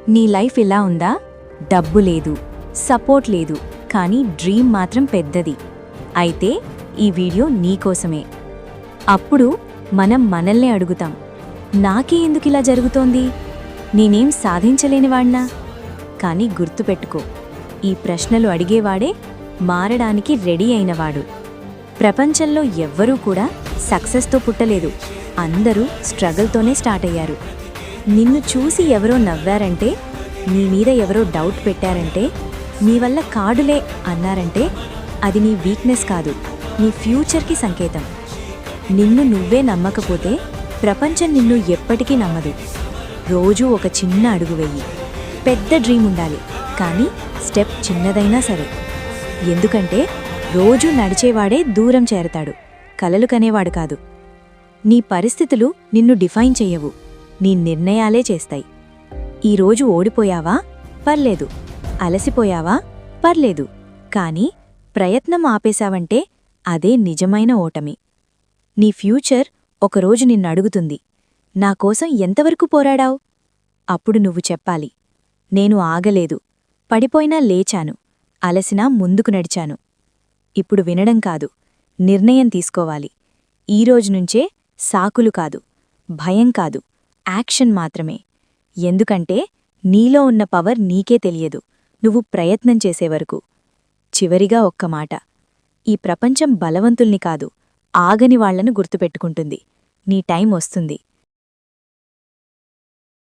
నీ లైఫ్ ఇలా ఉందా? డబ్బు లేదు, సపోర్ట్ లేదు, కానీ డ్రీమ్ మాత్రం పెద్దది. అయితే ఈ వీడియో నీకోసమే. అప్పుడు మనం మనల్నే అడుగుతాం, నాకే ఎందుకిలా జరుగుతోంది? నేనేం సాధించలేనివాణ్ణా? కానీ గుర్తుపెట్టుకో, ఈ ప్రశ్నలు అడిగేవాడే మారడానికి రెడీ అయినవాడు. ప్రపంచంలో ఎవ్వరూ కూడా సక్సెస్తో పుట్టలేదు, అందరూ స్ట్రగల్తోనే స్టార్ట్ అయ్యారు. నిన్ను చూసి ఎవరో నవ్వారంటే, నీ మీద ఎవరో డౌట్ పెట్టారంటే, నీ వల్ల కాడులే అన్నారంటే అది నీ వీక్నెస్ కాదు, నీ ఫ్యూచర్కి సంకేతం. నిన్ను నువ్వే నమ్మకపోతే ప్రపంచం నిన్ను ఎప్పటికీ నమ్మదు. రోజూ ఒక చిన్న అడుగు వెయ్యి. పెద్ద డ్రీమ్ ఉండాలి, కానీ స్టెప్ చిన్నదైనా సరే. ఎందుకంటే రోజూ నడిచేవాడే దూరం చేరతాడు, కలలు కనేవాడు కాదు. నీ పరిస్థితులు నిన్ను డిఫైన్ చెయ్యవు, నీ నిర్ణయాలే చేస్తాయి. ఈరోజు ఓడిపోయావా? పర్లేదు. అలసిపోయావా? పర్లేదు. కానీ ప్రయత్నం ఆపేశావంటే అదే నిజమైన ఓటమి. నీ ఫ్యూచర్ ఒకరోజు నిన్నడుగుతుంది, నాకోసం ఎంతవరకు పోరాడావ్? అప్పుడు నువ్వు చెప్పాలి, నేను ఆగలేదు, పడిపోయినా లేచాను, అలసినా ముందుకు నడిచాను. ఇప్పుడు వినడం కాదు, నిర్ణయం తీసుకోవాలి. ఈరోజునుంచే సాకులు కాదు, భయం కాదు, యాక్షన్ మాత్రమే. ఎందుకంటే నీలో ఉన్న పవర్ నీకే తెలియదు, నువ్వు ప్రయత్నం చేసేవరకు. చివరిగా ఒక్క మాట, ఈ ప్రపంచం బలవంతుల్ని కాదు, ఆగని వాళ్లను గుర్తుపెట్టుకుంటుంది. నీ టైం వస్తుంది.